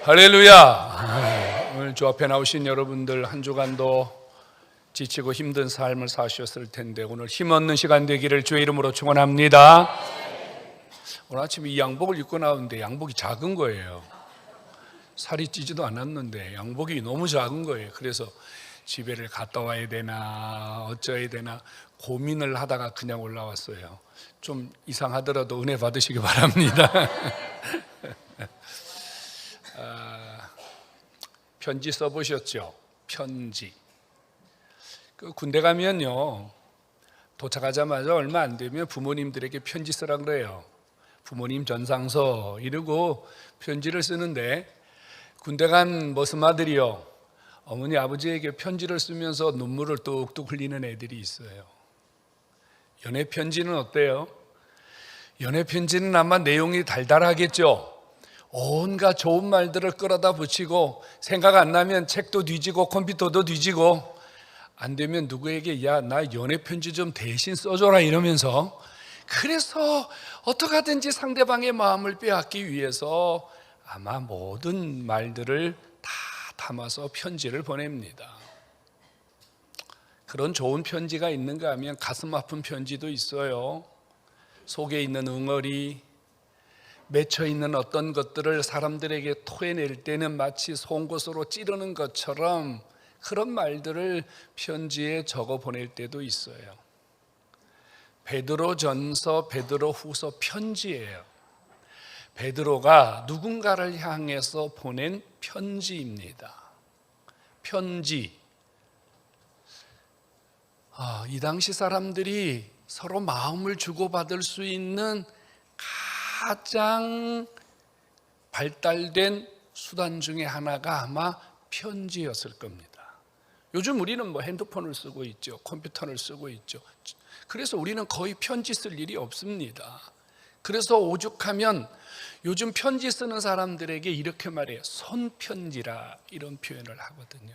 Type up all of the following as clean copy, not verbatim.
할렐루야. 오늘 주 앞에 나오신 여러분들 한 주간도 지치고 힘든 삶을 사셨을 텐데 오늘 힘없는 시간 되기를 주의 이름으로 축원합니다. 오늘 아침에 이 양복을 입고 나오는데 양복이 작은 거예요. 살이 찌지도 않았는데 양복이 너무 작은 거예요. 그래서 집에를 갔다 와야 되나 어쩌야 되나 고민을 하다가 그냥 올라왔어요. 좀 이상하더라도 은혜 받으시기 바랍니다. 편지 써보셨죠? 편지. 그 군대 가면요, 도착하자마자 얼마 안 되면 부모님들에게 편지 쓰라 그래요. 부모님 전상서 이러고 편지를 쓰는데, 군대 간 머슴아들이요, 어머니 아버지에게 편지를 쓰면서 눈물을 뚝뚝 흘리는 애들이 있어요. 연애 편지는 어때요? 연애 편지는 아마 내용이 달달하겠죠. 온갖 좋은 말들을 끌어다 붙이고 생각 안 나면 책도 뒤지고 컴퓨터도 뒤지고 안 되면 누구에게 야, 나 연애 편지 좀 대신 써줘라 이러면서, 그래서 어떻게 하든지 상대방의 마음을 빼앗기 위해서 아마 모든 말들을 다 담아서 편지를 보냅니다. 그런 좋은 편지가 있는가 하면 가슴 아픈 편지도 있어요. 속에 있는 응어리, 맺혀 있는 어떤 것들을 사람들에게 토해낼 때는 마치 송곳으로 찌르는 것처럼 그런 말들을 편지에 적어 보낼 때도 있어요. 베드로전서, 베드로후서 편지예요. 베드로가 누군가를 향해서 보낸 편지입니다. 편지. 이 당시 사람들이 서로 마음을 주고받을 수 있는 가장 발달된 수단 중에 하나가 아마 편지였을 겁니다. 요즘 우리는 뭐 핸드폰을 쓰고 있죠. 컴퓨터를 쓰고 있죠. 그래서 우리는 거의 편지 쓸 일이 없습니다. 그래서 오죽하면 요즘 편지 쓰는 사람들에게 이렇게 말해요. 손편지라 이런 표현을 하거든요.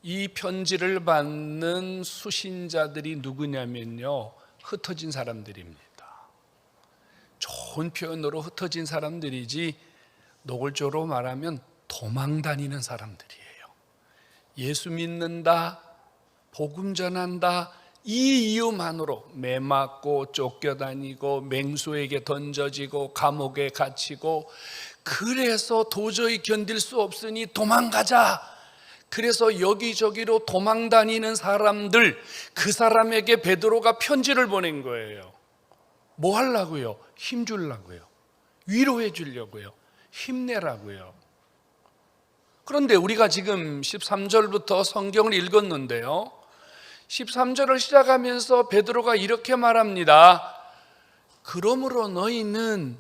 이 편지를 받는 수신자들이 누구냐면요, 흩어진 사람들입니다. 좋은 표현으로 흩어진 사람들이지 노골적으로 말하면 도망 다니는 사람들이에요. 예수 믿는다, 복음 전한다, 이 이유만으로 매 맞고 쫓겨다니고 맹수에게 던져지고 감옥에 갇히고, 그래서 도저히 견딜 수 없으니 도망가자. 그래서 여기저기로 도망 다니는 사람들, 그 사람에게 베드로가 편지를 보낸 거예요. 뭐 하려고요? 힘 주려고요. 위로해 주려고요. 힘내라고요. 그런데 우리가 지금 13절부터 성경을 읽었는데요, 13절을 시작하면서 베드로가 이렇게 말합니다. 그러므로 너희는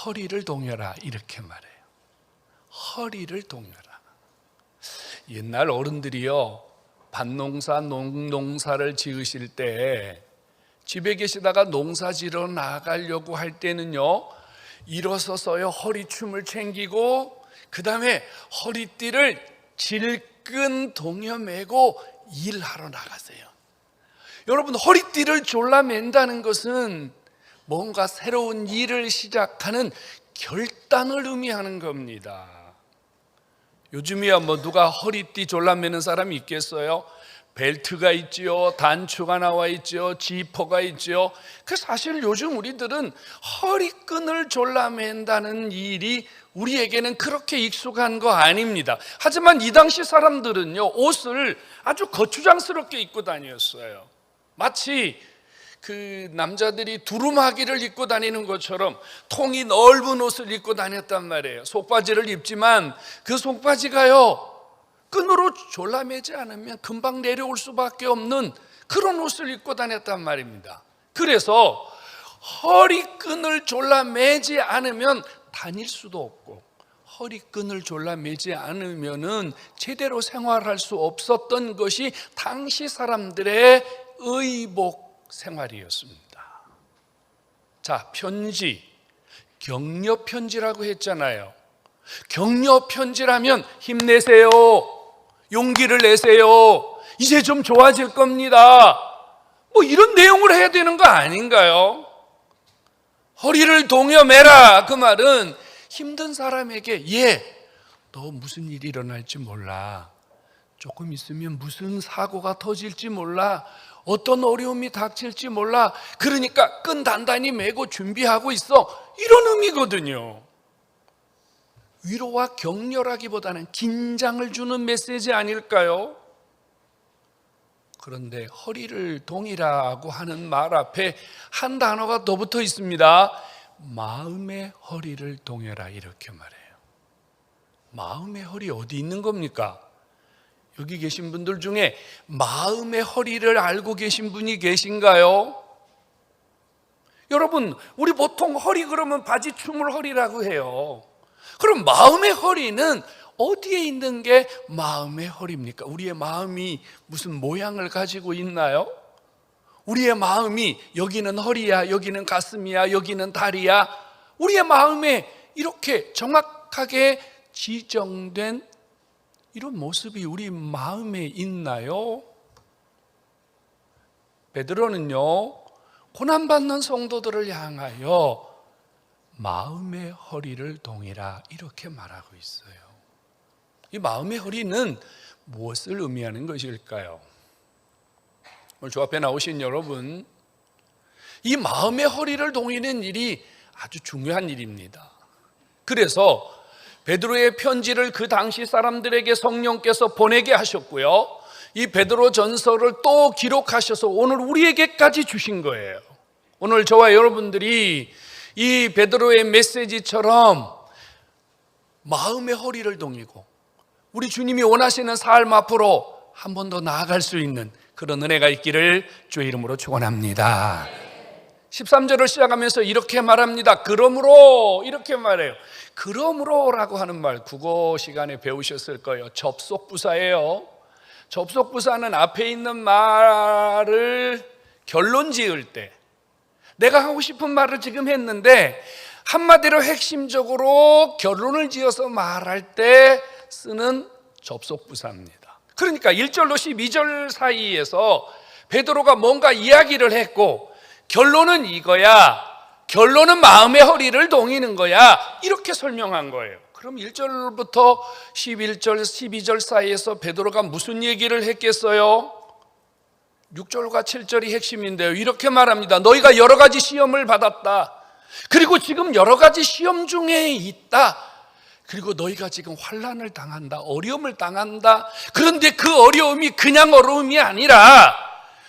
허리를 동여라, 이렇게 말해요. 허리를 동여라. 옛날 어른들이요, 밭농사, 농사를 지으실 때 집에 계시다가 농사 지러 나가려고 할 때는요, 일어서서요 허리춤을 챙기고 그 다음에 허리띠를 질끈 동여매고 일하러 나가세요. 여러분, 허리띠를 졸라맨다는 것은 뭔가 새로운 일을 시작하는 결단을 의미하는 겁니다. 요즘이야 뭐 누가 허리띠 졸라매는 사람이 있겠어요? 벨트가 있지요, 단추가 나와 있지요, 지퍼가 있지요. 그 사실 요즘 우리들은 허리끈을 졸라맨다는 일이 우리에게는 그렇게 익숙한 거 아닙니다. 하지만 이 당시 사람들은요, 옷을 아주 거추장스럽게 입고 다녔어요. 마치 그 남자들이 두루마기를 입고 다니는 것처럼 통이 넓은 옷을 입고 다녔단 말이에요. 속바지를 입지만 그 속바지가요, 끈으로 졸라매지 않으면 금방 내려올 수밖에 없는 그런 옷을 입고 다녔단 말입니다. 그래서 허리끈을 졸라매지 않으면 다닐 수도 없고, 허리끈을 졸라매지 않으면은 제대로 생활할 수 없었던 것이 당시 사람들의 의복 생활이었습니다. 자, 편지, 격려 편지라고 했잖아요. 격려 편지라면 힘내세요, 용기를 내세요, 이제 좀 좋아질 겁니다, 뭐 이런 내용을 해야 되는 거 아닌가요? 허리를 동여매라. 그 말은 힘든 사람에게 너 무슨 일이 일어날지 몰라. 조금 있으면 무슨 사고가 터질지 몰라. 어떤 어려움이 닥칠지 몰라. 그러니까 끈 단단히 매고 준비하고 있어. 이런 의미거든요. 위로와 격려라기보다는 긴장을 주는 메시지 아닐까요? 그런데 허리를 동이라고 하는 말 앞에 한 단어가 더 붙어 있습니다. 마음의 허리를 동여라, 이렇게 말해요. 마음의 허리 어디 있는 겁니까? 여기 계신 분들 중에 마음의 허리를 알고 계신 분이 계신가요? 여러분, 우리 보통 허리 그러면 바지춤을 허리라고 해요. 그럼 마음의 허리는 어디에 있는 게 마음의 허리입니까? 우리의 마음이 무슨 모양을 가지고 있나요? 우리의 마음이 여기는 허리야, 여기는 가슴이야, 여기는 다리야. 우리의 마음에 이렇게 정확하게 지정된 이런 모습이 우리 마음에 있나요? 베드로는요, 고난받는 성도들을 향하여 마음의 허리를 동이라, 이렇게 말하고 있어요. 이 마음의 허리는 무엇을 의미하는 것일까요? 오늘 저 앞에 나오신 여러분, 이 마음의 허리를 동이는 일이 아주 중요한 일입니다. 그래서 베드로의 편지를 그 당시 사람들에게 성령께서 보내게 하셨고요, 이 베드로 전서를 또 기록하셔서 오늘 우리에게까지 주신 거예요. 오늘 저와 여러분들이 이 베드로의 메시지처럼 마음의 허리를 동이고 우리 주님이 원하시는 삶 앞으로 한 번 더 나아갈 수 있는 그런 은혜가 있기를 주의 이름으로 축원합니다. 13절을 시작하면서 이렇게 말합니다. 그러므로, 이렇게 말해요. 그러므로라고 하는 말 국어 시간에 배우셨을 거예요. 접속부사예요. 접속부사는 앞에 있는 말을 결론 지을 때, 내가 하고 싶은 말을 지금 했는데 한마디로 핵심적으로 결론을 지어서 말할 때 쓰는 접속부사입니다. 그러니까 1절로 12절 사이에서 베드로가 뭔가 이야기를 했고 결론은 이거야, 결론은 마음의 허리를 동이는 거야, 이렇게 설명한 거예요. 그럼 1절부터 11절, 12절 사이에서 베드로가 무슨 얘기를 했겠어요? 6절과 7절이 핵심인데요, 이렇게 말합니다. 너희가 여러 가지 시험을 받았다. 그리고 지금 여러 가지 시험 중에 있다. 그리고 너희가 지금 환난을 당한다, 어려움을 당한다. 그런데 그 어려움이 그냥 어려움이 아니라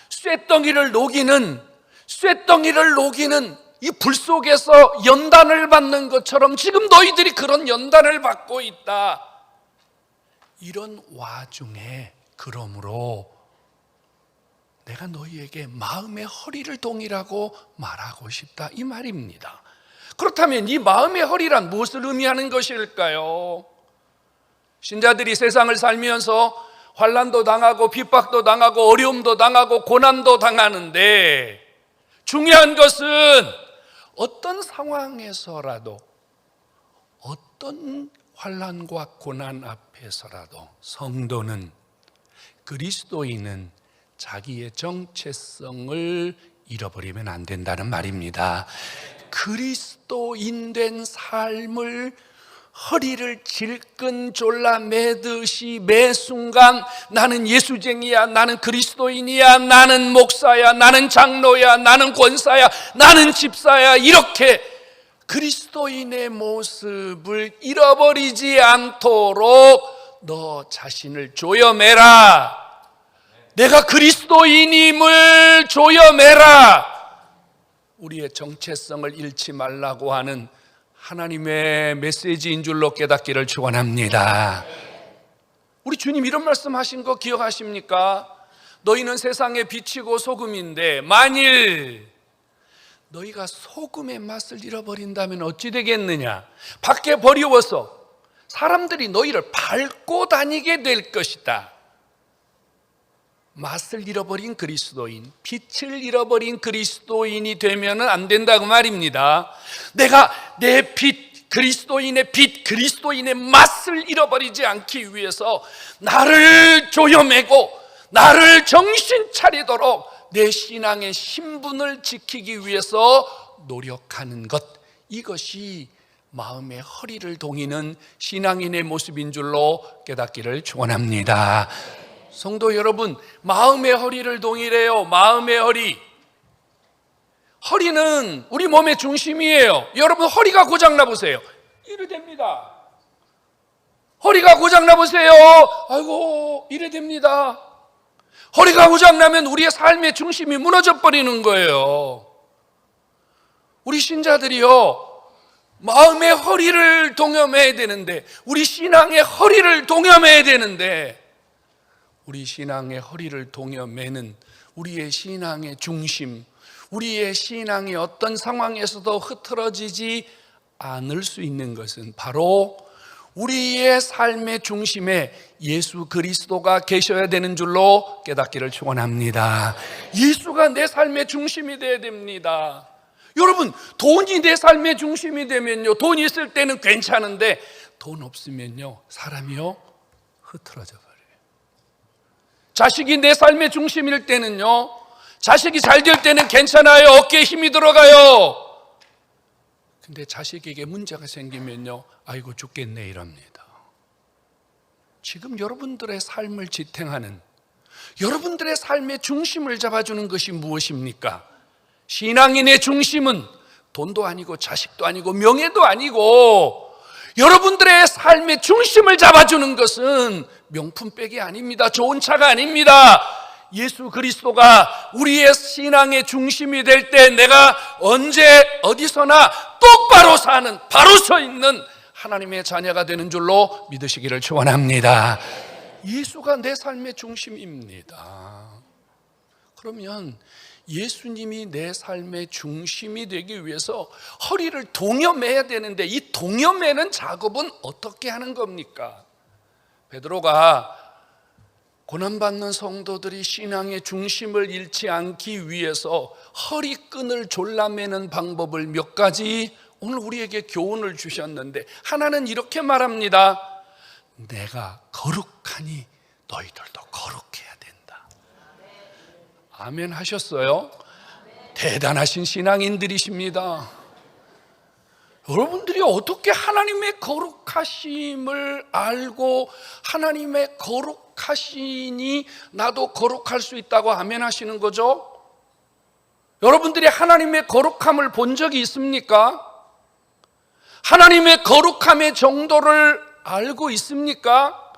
쇳덩이를 녹이는 이 불 속에서 연단을 받는 것처럼 지금 너희들이 그런 연단을 받고 있다. 이런 와중에 그러므로 내가 너희에게 마음의 허리를 동이라고 말하고 싶다, 이 말입니다. 그렇다면 이 마음의 허리란 무엇을 의미하는 것일까요? 신자들이 세상을 살면서 환난도 당하고 핍박도 당하고 어려움도 당하고 고난도 당하는데 중요한 것은 어떤 상황에서라도, 어떤 환난과 고난 앞에서라도 성도는, 그리스도인은 자기의 정체성을 잃어버리면 안 된다는 말입니다. 그리스도인 된 삶을 허리를 질끈 졸라 매듯이 매 순간 나는 예수쟁이야, 나는 그리스도인이야, 나는 목사야, 나는 장로야, 나는 권사야, 나는 집사야, 이렇게 그리스도인의 모습을 잃어버리지 않도록 너 자신을 조여매라. 내가 그리스도인임을 조여매라. 우리의 정체성을 잃지 말라고 하는 하나님의 메시지인 줄로 깨닫기를 축원합니다. 우리 주님 이런 말씀하신 거 기억하십니까? 너희는 세상의 빛이고 소금인데 만일 너희가 소금의 맛을 잃어버린다면 어찌 되겠느냐? 밖에 버리워서 사람들이 너희를 밟고 다니게 될 것이다. 맛을 잃어버린 그리스도인, 빛을 잃어버린 그리스도인이 되면 안 된다고 말입니다. 내가 내 빛, 그리스도인의 빛, 그리스도인의 맛을 잃어버리지 않기 위해서 나를 조여매고 나를 정신 차리도록 내 신앙의 신분을 지키기 위해서 노력하는 것, 이것이 마음의 허리를 동이는 신앙인의 모습인 줄로 깨닫기를 축원합니다. 성도 여러분, 마음의 허리를 동이래요. 마음의 허리. 허리는 우리 몸의 중심이에요. 여러분, 허리가 고장나 보세요. 이래 됩니다. 허리가 고장나 보세요. 아이고, 이래 됩니다. 허리가 고장나면 우리의 삶의 중심이 무너져 버리는 거예요. 우리 신자들이요, 마음의 허리를 동염해야 되는데, 우리 신앙의 허리를 동염해야 되는데, 우리 신앙의 허리를 동여매는 우리의 신앙의 중심, 우리의 신앙이 어떤 상황에서도 흐트러지지 않을 수 있는 것은 바로 우리의 삶의 중심에 예수 그리스도가 계셔야 되는 줄로 깨닫기를 축원합니다. 예수가 내 삶의 중심이 되어야 됩니다. 여러분, 돈이 내 삶의 중심이 되면요, 돈 있을 때는 괜찮은데 돈 없으면요, 사람이요 흐트러져 버려요. 자식이 내 삶의 중심일 때는요, 자식이 잘 될 때는 괜찮아요. 어깨에 힘이 들어가요. 근데 자식에게 문제가 생기면요, 아이고 죽겠네 이럽니다. 지금 여러분들의 삶을 지탱하는, 여러분들의 삶의 중심을 잡아주는 것이 무엇입니까? 신앙인의 중심은 돈도 아니고 자식도 아니고 명예도 아니고, 여러분들의 삶의 중심을 잡아주는 것은 명품백이 아닙니다. 좋은 차가 아닙니다. 예수 그리스도가 우리의 신앙의 중심이 될 때 내가 언제 어디서나 똑바로 사는, 바로 서 있는 하나님의 자녀가 되는 줄로 믿으시기를 축원합니다. 예수가 내 삶의 중심입니다. 그러면 예수님이 내 삶의 중심이 되기 위해서 허리를 동여매야 되는데, 이 동여매는 작업은 어떻게 하는 겁니까? 베드로가 고난받는 성도들이 신앙의 중심을 잃지 않기 위해서 허리끈을 졸라매는 방법을 몇 가지 오늘 우리에게 교훈을 주셨는데, 하나는 이렇게 말합니다. 내가 거룩하니 너희들도 거룩해야 된다. 아멘 하셨어요? 대단하신 신앙인들이십니다. 여러분들이 어떻게 하나님의 거룩하심을 알고 하나님의 거룩하시니 나도 거룩할 수 있다고 아멘 하시는 거죠? 여러분들이 하나님의 거룩함을 본 적이 있습니까? 하나님의 거룩함의 정도를 알고 있습니까?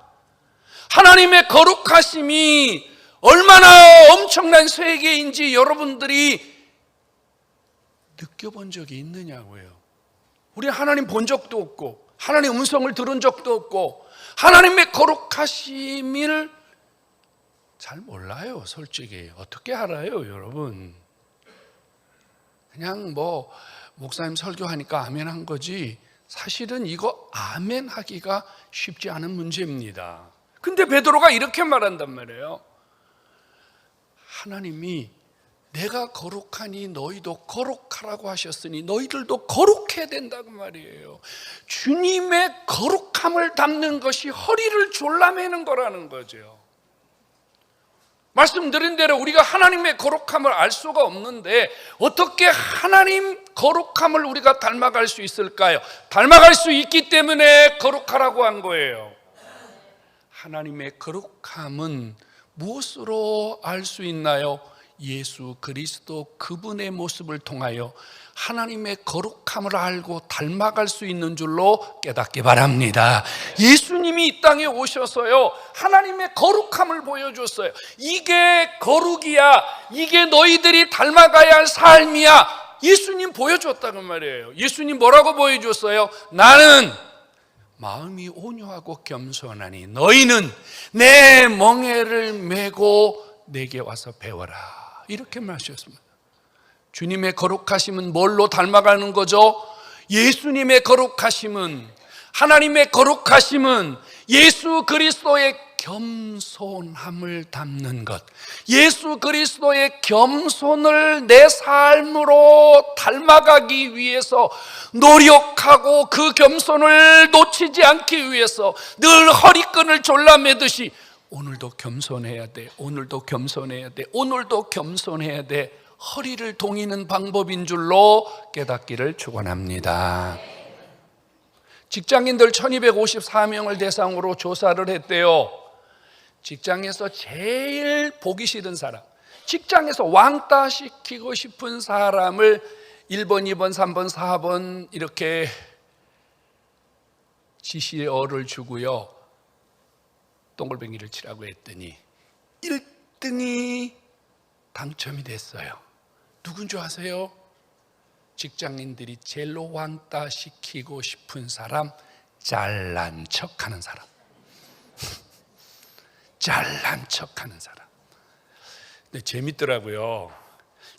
하나님의 거룩하심이 얼마나 엄청난 세계인지 여러분들이 느껴본 적이 있느냐고요. 우리 하나님 본 적도 없고, 하나님의 음성을 들은 적도 없고, 하나님의 거룩하심을 잘 몰라요. 솔직히 어떻게 알아요, 여러분? 그냥 뭐 목사님 설교하니까 아멘 한 거지, 사실은 이거 아멘 하기가 쉽지 않은 문제입니다. 근데 베드로가 이렇게 말한단 말이에요. 하나님이 내가 거룩하니 너희도 거룩하라고 하셨으니 너희들도 거룩해야 된다고 말이에요. 주님의 거룩함을 담는 것이 허리를 졸라매는 거라는 거죠. 말씀드린 대로 우리가 하나님의 거룩함을 알 수가 없는데 어떻게 하나님 거룩함을 우리가 닮아갈 수 있을까요? 닮아갈 수 있기 때문에 거룩하라고 한 거예요. 하나님의 거룩함은 무엇으로 알 수 있나요? 예수 그리스도 그분의 모습을 통하여 하나님의 거룩함을 알고 닮아갈 수 있는 줄로 깨닫기 바랍니다. 예수님이 이 땅에 오셔서요, 하나님의 거룩함을 보여줬어요. 이게 거룩이야, 이게 너희들이 닮아가야 할 삶이야, 예수님 보여줬다는 말이에요. 예수님 뭐라고 보여줬어요? 나는 마음이 온유하고 겸손하니 너희는 내 멍에를 메고 내게 와서 배워라, 이렇게 말하셨습니다. 주님의 거룩하심은 뭘로 닮아가는 거죠? 예수님의 거룩하심은, 하나님의 거룩하심은 예수 그리스도의 겸손함을 담는 것, 예수 그리스도의 겸손을 내 삶으로 닮아가기 위해서 노력하고 그 겸손을 놓치지 않기 위해서 늘 허리끈을 졸라매듯이 오늘도 겸손해야 돼, 오늘도 겸손해야 돼, 오늘도 겸손해야 돼, 허리를 동이는 방법인 줄로 깨닫기를 축원합니다. 직장인들 1254명을 대상으로 조사를 했대요. 직장에서 제일 보기 싫은 사람, 직장에서 왕따 시키고 싶은 사람을 1번, 2번, 3번, 4번 이렇게 지시어를 주고요, 동글뱅이를 치라고 했더니 1등이 당첨이 됐어요. 누군 줄 아세요? 직장인들이 제일로 왕따 시키고 싶은 사람, 잘난 척하는 사람. 잘난 척하는 사람. 근데 재밌더라고요.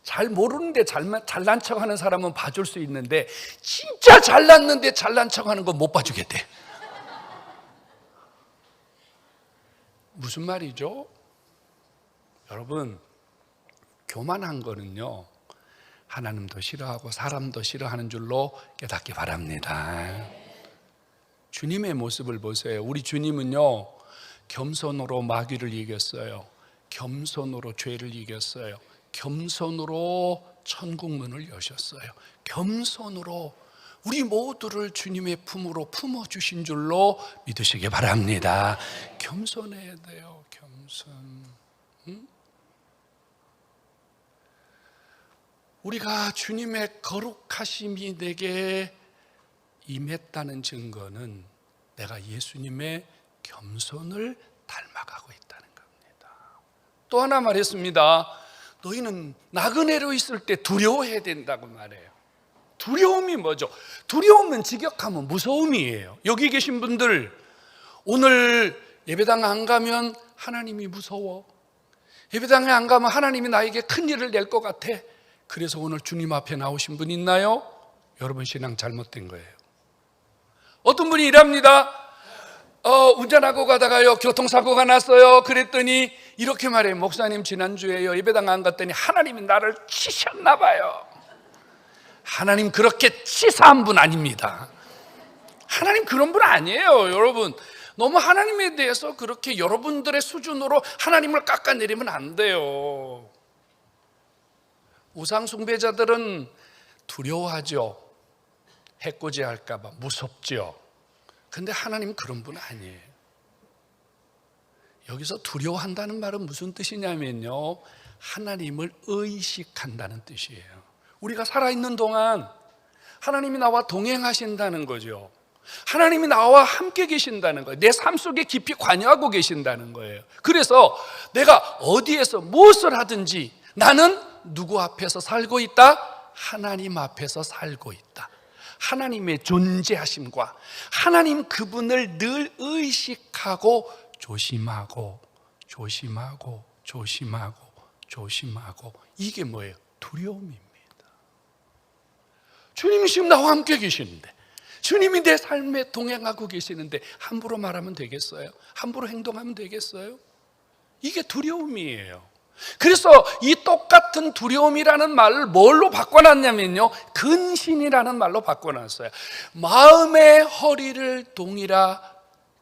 잘 모르는데 잘난 척하는 사람은 봐줄 수 있는데 진짜 잘났는데 잘난 척하는 건 못 봐주겠대. 무슨 말이죠? 여러분, 교만한 거는요, 하나님도 싫어하고 사람도 싫어하는 줄로 깨닫기 바랍니다. 주님의 모습을 보세요. 우리 주님은요, 겸손으로 마귀를 이겼어요. 겸손으로 죄를 이겼어요. 겸손으로 천국문을 여셨어요. 겸손으로 우리 모두를 주님의 품으로 품어주신 줄로 믿으시기 바랍니다. 겸손해야 돼요. 겸손. 우리가 주님의 거룩하심이 내게 임했다는 증거는 내가 예수님의 겸손을 닮아가고 있다는 겁니다. 또 하나 말했습니다. 너희는 나그네로 있을 때 두려워해야 된다고 말해요. 두려움이 뭐죠? 두려움은 직역하면 무서움이에요. 여기 계신 분들, 오늘 예배당 안 가면 하나님이 무서워. 예배당에 안 가면 하나님이 나에게 큰 일을 낼 것 같아. 그래서 오늘 주님 앞에 나오신 분 있나요? 여러분 신앙 잘못된 거예요. 어떤 분이 이랍니다. 운전하고 가다가요, 교통사고가 났어요. 그랬더니 이렇게 말해요. 목사님, 지난주에요, 예배당 안 갔더니 하나님이 나를 치셨나 봐요. 하나님 그렇게 치사한 분 아닙니다. 하나님 그런 분 아니에요. 여러분, 너무 하나님에 대해서 그렇게 여러분들의 수준으로 하나님을 깎아내리면 안 돼요. 우상 숭배자들은 두려워하죠. 해코지 할까 봐 무섭죠. 근데 하나님 그런 분 아니에요. 여기서 두려워한다는 말은 무슨 뜻이냐면요, 하나님을 의식한다는 뜻이에요. 우리가 살아있는 동안 하나님이 나와 동행하신다는 거죠. 하나님이 나와 함께 계신다는 거예요. 내 삶 속에 깊이 관여하고 계신다는 거예요. 그래서 내가 어디에서 무엇을 하든지 나는 누구 앞에서 살고 있다? 하나님 앞에서 살고 있다. 하나님의 존재하심과 하나님 그분을 늘 의식하고 조심하고 조심하고 조심하고 조심하고, 이게 뭐예요? 두려움입니다. 주님이 지금 나와 함께 계시는데, 주님이 내 삶에 동행하고 계시는데 함부로 말하면 되겠어요? 함부로 행동하면 되겠어요? 이게 두려움이에요. 그래서 이 똑같은 두려움이라는 말을 뭘로 바꿔놨냐면요, 근신이라는 말로 바꿔놨어요. 마음의 허리를 동이라,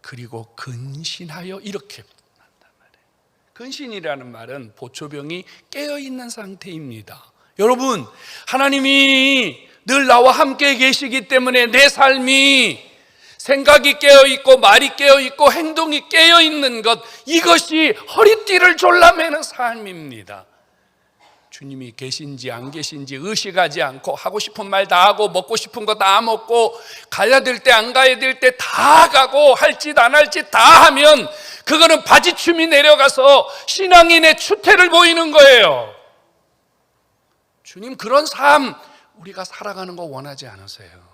그리고 근신하여, 이렇게 한단 말이에요. 근신이라는 말은 보초병이 깨어있는 상태입니다. 여러분, 하나님이 늘 나와 함께 계시기 때문에 내 삶이 생각이 깨어있고 말이 깨어있고 행동이 깨어있는 것, 이것이 허리띠를 졸라매는 삶입니다. 주님이 계신지 안 계신지 의식하지 않고 하고 싶은 말 다 하고 먹고 싶은 거 다 먹고 가야 될 때 안 가야 될 때 다 가고 할 짓 안 할 짓 다 하면 그거는 바지춤이 내려가서 신앙인의 추태를 보이는 거예요. 주님 그런 삶 우리가 살아가는 거 원하지 않으세요?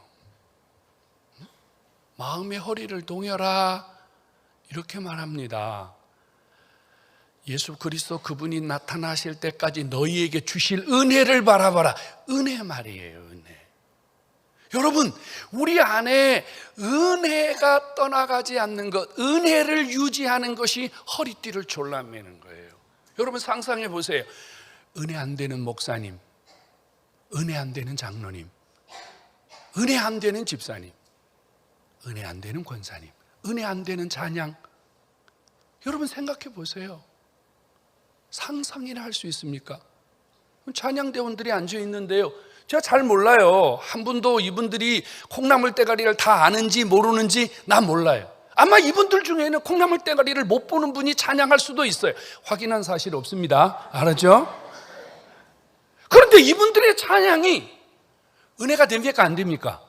마음의 허리를 동여라, 이렇게 말합니다. 예수 그리스도 그분이 나타나실 때까지 너희에게 주실 은혜를 바라봐라. 은혜 말이에요, 은혜. 여러분, 우리 안에 은혜가 떠나가지 않는 것, 은혜를 유지하는 것이 허리띠를 졸라매는 거예요. 여러분 상상해 보세요. 은혜 안 되는 목사님, 은혜 안 되는 장로님, 은혜 안 되는 집사님, 은혜 안 되는 권사님, 은혜 안 되는 찬양. 여러분 생각해 보세요. 상상이나 할 수 있습니까? 찬양대원들이 앉아 있는데요, 제가 잘 몰라요. 한 분도 이분들이 콩나물 대가리를 다 아는지 모르는지 난 몰라요. 아마 이분들 중에는 콩나물 대가리를 못 보는 분이 찬양할 수도 있어요. 확인한 사실 없습니다. 알았죠? 그런데 이분들의 찬양이 은혜가 됩니까 안 됩니까?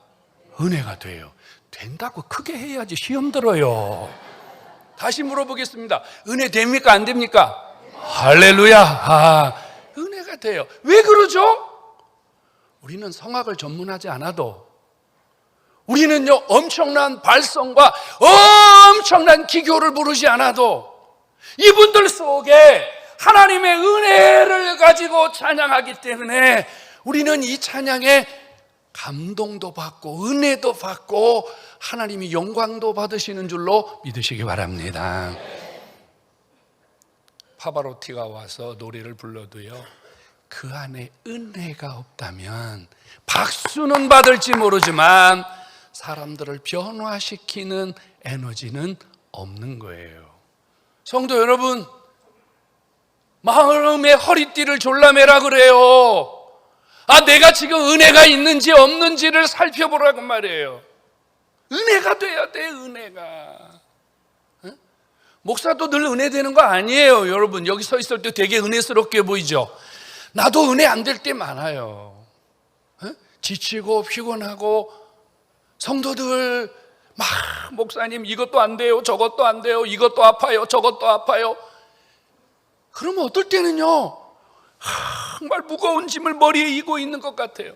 은혜가 돼요. 된다고 크게 해야지 시험 들어요. 다시 물어보겠습니다. 은혜 됩니까 안 됩니까? 할렐루야. 은혜가 돼요. 왜 그러죠? 우리는 성악을 전문하지 않아도, 우리는요 엄청난 발성과 엄청난 기교를 부르지 않아도 이분들 속에 하나님의 은혜를 가지고 찬양하기 때문에 우리는 이 찬양에 감동도 받고 은혜도 받고 하나님이 영광도 받으시는 줄로 믿으시기 바랍니다. 파바로티가 와서 노래를 불러도요, 그 안에 은혜가 없다면 박수는 받을지 모르지만 사람들을 변화시키는 에너지는 없는 거예요. 성도 여러분, 마음의 허리띠를 졸라매라 그래요. 내가 지금 은혜가 있는지 없는지를 살펴보라고 말이에요. 은혜가 돼야 돼, 은혜가. 목사도 늘 은혜 되는 거 아니에요. 여러분, 여기 서 있을 때 되게 은혜스럽게 보이죠? 나도 은혜 안 될 때 많아요. 지치고 피곤하고, 성도들 막 목사님 이것도 안 돼요, 저것도 안 돼요, 이것도 아파요, 저것도 아파요. 그러면 어떨 때는요 정말 무거운 짐을 머리에 이고 있는 것 같아요.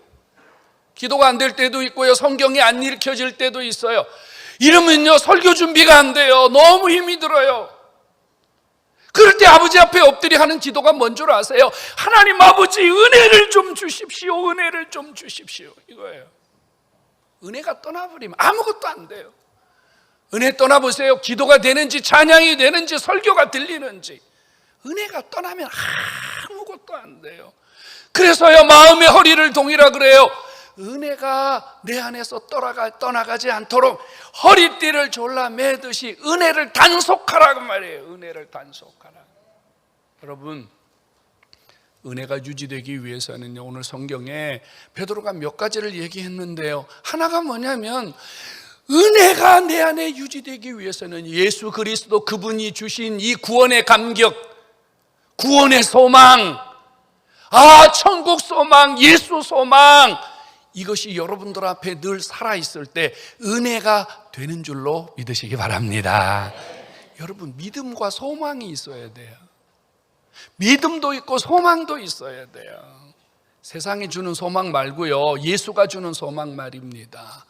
기도가 안 될 때도 있고요, 성경이 안 읽혀질 때도 있어요. 이러면요 설교 준비가 안 돼요. 너무 힘이 들어요. 그럴 때 아버지 앞에 엎드려 하는 기도가 뭔 줄 아세요? 하나님 아버지, 은혜를 좀 주십시오, 은혜를 좀 주십시오, 이거예요. 은혜가 떠나버리면 아무것도 안 돼요. 은혜 떠나보세요. 기도가 되는지 찬양이 되는지 설교가 들리는지 은혜가 떠나면 아무것도 안 돼요. 그래서요 마음의 허리를 동이라 그래요. 은혜가 내 안에서 떠나가지 않도록 허리띠를 졸라 매듯이 은혜를 단속하라고 말이에요. 은혜를 단속하라. 여러분, 은혜가 유지되기 위해서는요, 오늘 성경에 베드로가 몇 가지를 얘기했는데요, 하나가 뭐냐면 은혜가 내 안에 유지되기 위해서는 예수 그리스도 그분이 주신 이 구원의 감격, 구원의 소망, 천국 소망, 예수 소망, 이것이 여러분들 앞에 늘 살아있을 때 은혜가 되는 줄로 믿으시기 바랍니다. 여러분, 믿음과 소망이 있어야 돼요. 믿음도 있고 소망도 있어야 돼요. 세상이 주는 소망 말고요, 예수가 주는 소망 말입니다.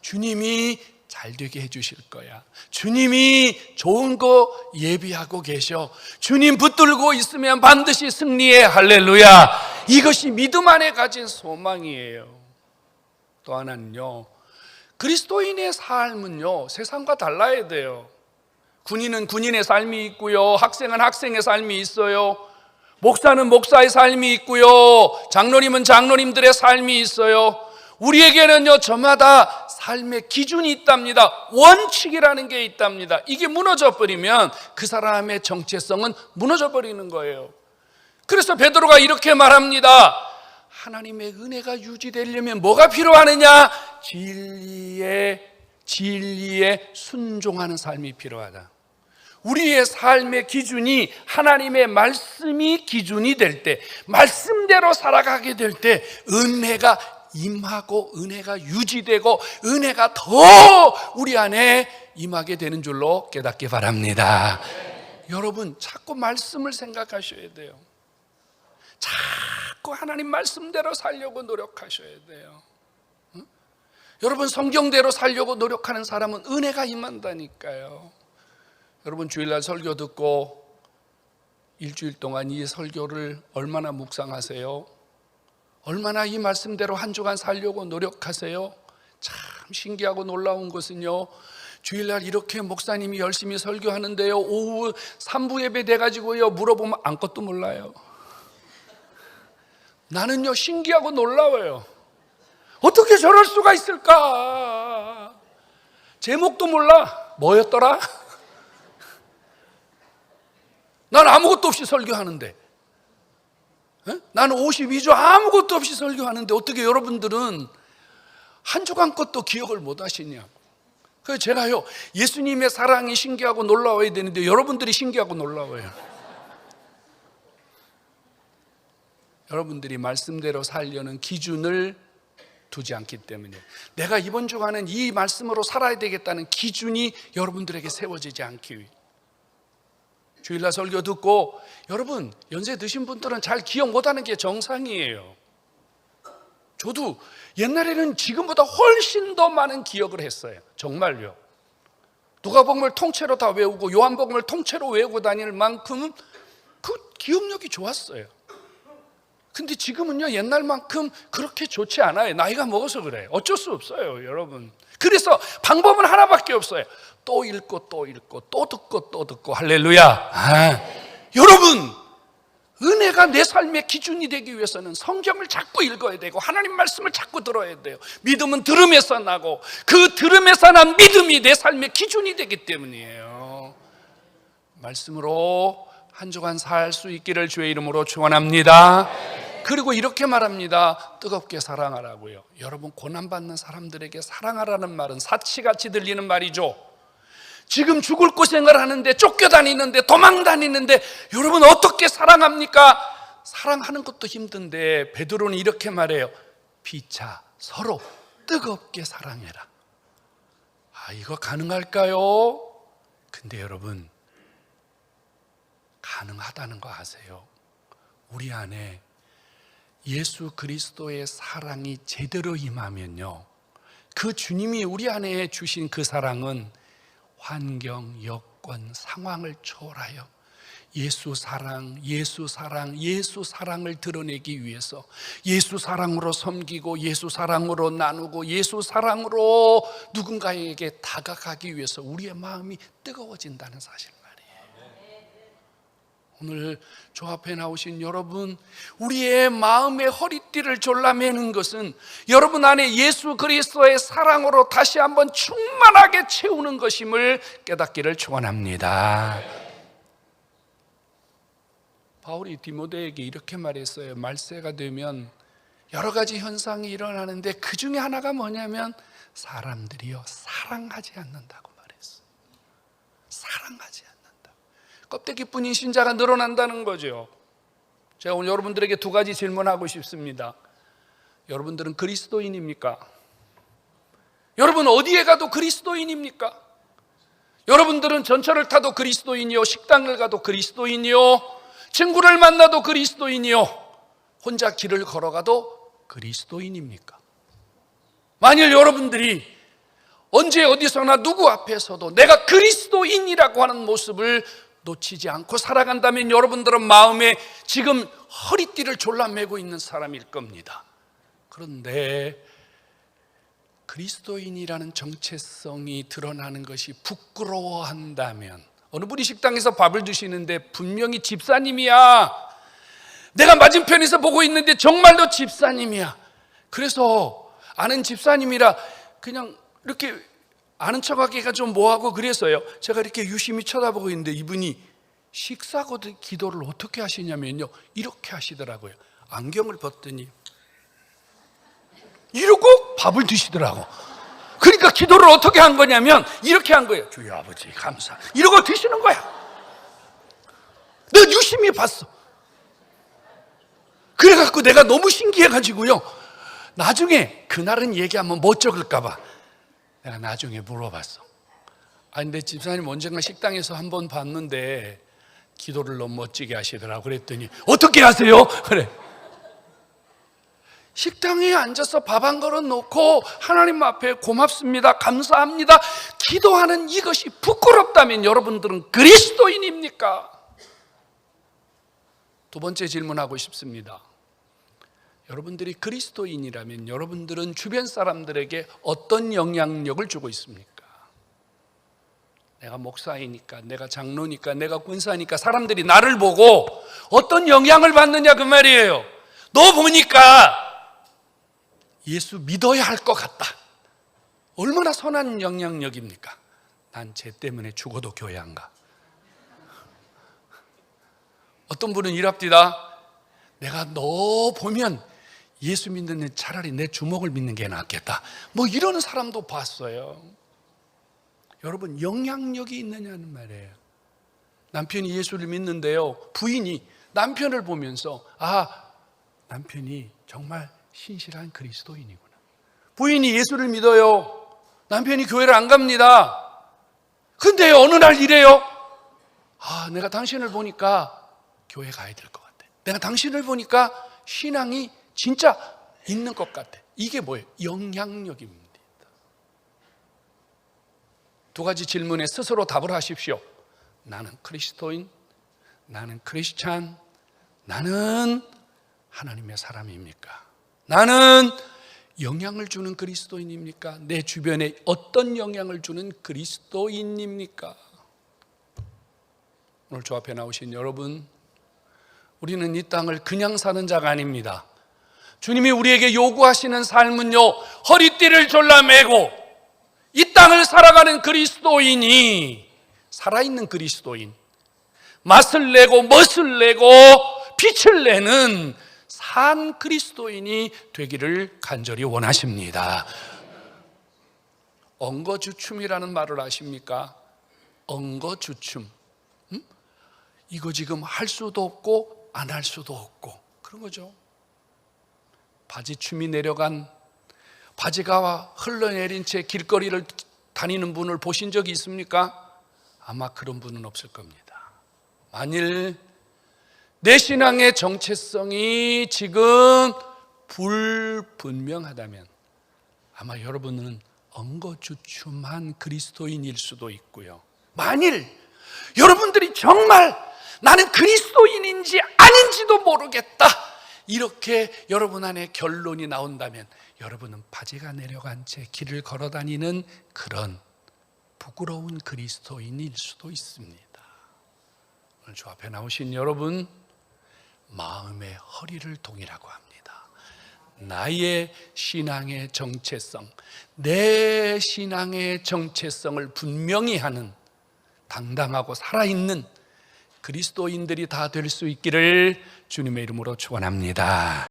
주님이 잘 되게 해주실 거야. 주님이 좋은 거 예비하고 계셔. 주님 붙들고 있으면 반드시 승리해. 할렐루야. 이것이 믿음 안에 가진 소망이에요. 또 하나는요, 그리스도인의 삶은요 세상과 달라야 돼요. 군인은 군인의 삶이 있고요, 학생은 학생의 삶이 있어요, 목사는 목사의 삶이 있고요, 장로님은 장로님들의 삶이 있어요. 우리에게는요 저마다 삶의 기준이 있답니다. 원칙이라는 게 있답니다. 이게 무너져 버리면 그 사람의 정체성은 무너져 버리는 거예요. 그래서 베드로가 이렇게 말합니다. 하나님의 은혜가 유지되려면 뭐가 필요하느냐? 진리에 순종하는 삶이 필요하다. 우리의 삶의 기준이 하나님의 말씀이 기준이 될 때, 말씀대로 살아가게 될 때 은혜가 임하고 은혜가 유지되고 은혜가 더 우리 안에 임하게 되는 줄로 깨닫기 바랍니다. 여러분, 자꾸 말씀을 생각하셔야 돼요. 자꾸 하나님 말씀대로 살려고 노력하셔야 돼요. 여러분, 성경대로 살려고 노력하는 사람은 은혜가 임한다니까요. 여러분, 주일날 설교 듣고 일주일 동안 이 설교를 얼마나 묵상하세요? 얼마나 이 말씀대로 한 주간 살려고 노력하세요? 참 신기하고 놀라운 것은요, 주일날 이렇게 목사님이 열심히 설교하는데요, 오후 3부 예배 돼가지고요 물어보면 아무것도 몰라요. 나는요 신기하고 놀라워요. 어떻게 저럴 수가 있을까? 제목도 몰라. 뭐였더라? 난 아무것도 없이 설교하는데. 나는 52주 아무것도 없이 설교하는데 어떻게 여러분들은 한 주간 것도 기억을 못 하시냐고. 그래서 제가요, 예수님의 사랑이 신기하고 놀라워야 되는데 여러분들이 신기하고 놀라워요. 여러분들이 말씀대로 살려는 기준을 두지 않기 때문에, 내가 이번 주간은 이 말씀으로 살아야 되겠다는 기준이 여러분들에게 세워지지 않기 위해. 주일날 설교 듣고 여러분 연세 드신 분들은 잘 기억 못하는 게 정상이에요. 저도 옛날에는 지금보다 훨씬 더 많은 기억을 했어요. 정말요. 누가복음을 통째로 다 외우고 요한복음을 통째로 외우고 다닐 만큼 그 기억력이 좋았어요. 근데 지금은요, 옛날만큼 그렇게 좋지 않아요. 나이가 먹어서 그래요. 어쩔 수 없어요, 여러분. 그래서 방법은 하나밖에 없어요. 또 읽고 또 읽고 또 듣고 또 듣고. 할렐루야. 여러분, 은혜가 내 삶의 기준이 되기 위해서는 성경을 자꾸 읽어야 되고 하나님 말씀을 자꾸 들어야 돼요. 믿음은 들음에서 나고 그 들음에서 난 믿음이 내 삶의 기준이 되기 때문이에요. 말씀으로 한 주간 살 수 있기를 주의 이름으로 축원합니다. 그리고 이렇게 말합니다. 뜨겁게 사랑하라고요. 여러분, 고난받는 사람들에게 사랑하라는 말은 사치같이 들리는 말이죠. 지금 죽을 고생을 하는데, 쫓겨다니는데, 도망다니는데 여러분 어떻게 사랑합니까? 사랑하는 것도 힘든데 베드로는 이렇게 말해요. 피차 서로 뜨겁게 사랑해라. 이거 가능할까요? 근데 여러분, 가능하다는 거 아세요? 우리 안에 예수 그리스도의 사랑이 제대로 임하면요, 그 주님이 우리 안에 주신 그 사랑은 환경, 여건, 상황을 초월하여 예수 사랑, 예수 사랑, 예수 사랑을 드러내기 위해서 예수 사랑으로 섬기고 예수 사랑으로 나누고 예수 사랑으로 누군가에게 다가가기 위해서 우리의 마음이 뜨거워진다는 사실 말이에요. 오늘 저 앞에 나오신 여러분, 우리의 마음의 허리띠를 졸라매는 것은 여러분 안에 예수 그리스도의 사랑으로 다시 한번 충만하게 채우는 것임을 깨닫기를 축원합니다. 바울이 디모데에게 이렇게 말했어요. 말세가 되면 여러 가지 현상이 일어나는데 그 중에 하나가 뭐냐면 사람들이요, 사랑하지 않는다고 말했어요. 사랑하지 않는다. 껍데기뿐인 신자가 늘어난다는 거죠. 제가 오늘 여러분들에게 두 가지 질문하고 싶습니다. 여러분들은 그리스도인입니까? 여러분 어디에 가도 그리스도인입니까? 여러분들은 전철을 타도 그리스도인이요, 식당을 가도 그리스도인이요, 친구를 만나도 그리스도인이요, 혼자 길을 걸어가도 그리스도인입니까? 만일 여러분들이 언제 어디서나 누구 앞에서도 내가 그리스도인이라고 하는 모습을 놓치지 않고 살아간다면 여러분들은 마음에 지금 허리띠를 졸라매고 있는 사람일 겁니다. 그런데 그리스도인이라는 정체성이 드러나는 것이 부끄러워한다면, 어느 분이 식당에서 밥을 드시는데 분명히 집사님이야, 내가 맞은편에서 보고 있는데 정말로 집사님이야, 그래서 아는 집사님이라 그냥 이렇게 아는 척하기가 좀 뭐하고 그래서요, 제가 이렇게 유심히 쳐다보고 있는데 이분이 식사 기도를 어떻게 하시냐면요, 이렇게 하시더라고요. 안경을 벗더니 이러고 밥을 드시더라고. 그러니까 기도를 어떻게 한 거냐면 이렇게 한 거예요. 주여 아버지 감사, 이러고 드시는 거야. 내가 유심히 봤어. 그래갖고 내가 너무 신기해가지고요, 나중에 그날은 얘기하면 못 적을까 봐 내가 나중에 물어봤어. 근데 집사님 언젠가 식당에서 한번 봤는데 기도를 너무 멋지게 하시더라고. 그랬더니 어떻게 하세요? 그래, 식당에 앉아서 밥 한 그릇 놓고 하나님 앞에 고맙습니다, 감사합니다 기도하는 이것이 부끄럽다면 여러분들은 그리스도인입니까? 두 번째 질문하고 싶습니다. 여러분들이 그리스도인이라면 여러분들은 주변 사람들에게 어떤 영향력을 주고 있습니까? 내가 목사이니까, 내가 장로니까, 내가 군사니까 사람들이 나를 보고 어떤 영향을 받느냐 그 말이에요. 너 보니까 예수 믿어야 할 것 같다. 얼마나 선한 영향력입니까? 난 쟤 때문에 죽어도 교회 안 가. 어떤 분은 이랍디다. 내가 너 보면 예수 믿는 차라리 내 주먹을 믿는 게 낫겠다, 뭐 이런 사람도 봤어요. 여러분, 영향력이 있느냐는 말이에요. 남편이 예수를 믿는데요, 부인이 남편을 보면서 남편이 정말 신실한 그리스도인이구나. 부인이 예수를 믿어요. 남편이 교회를 안 갑니다. 근데 어느 날 이래요. 내가 당신을 보니까 교회 가야 될 것 같아. 내가 당신을 보니까 신앙이 진짜 있는 것 같아. 이게 뭐예요? 영향력입니다. 두 가지 질문에 스스로 답을 하십시오. 나는 그리스도인, 나는 크리스찬, 나는 하나님의 사람입니까? 나는 영향을 주는 그리스도인입니까? 내 주변에 어떤 영향을 주는 그리스도인입니까? 오늘 저 앞에 나오신 여러분, 우리는 이 땅을 그냥 사는 자가 아닙니다. 주님이 우리에게 요구하시는 삶은요, 허리띠를 졸라매고 이 땅을 살아가는 그리스도인이, 살아있는 그리스도인, 맛을 내고 멋을 내고 빛을 내는 산 그리스도인이 되기를 간절히 원하십니다. 엉거주춤이라는 말을 아십니까? 엉거주춤. 이거 지금 할 수도 없고 안 할 수도 없고 그런 거죠. 바지춤이 내려간, 바지가 흘러내린 채 길거리를 다니는 분을 보신 적이 있습니까? 아마 그런 분은 없을 겁니다. 만일 내 신앙의 정체성이 지금 불분명하다면 아마 여러분은 엉거주춤한 그리스도인일 수도 있고요. 만일 여러분들이 정말 나는 그리스도인인지 아닌지도 모르겠다, 이렇게 여러분 안에 결론이 나온다면 여러분은 바지가 내려간 채 길을 걸어 다니는 그런 부끄러운 그리스도인일 수도 있습니다. 오늘 저 앞에 나오신 여러분, 마음의 허리를 동이라고 합니다. 나의 신앙의 정체성, 내 신앙의 정체성을 분명히 하는 당당하고 살아있는 그리스도인들이 다 될 수 있기를 주님의 이름으로 축원합니다.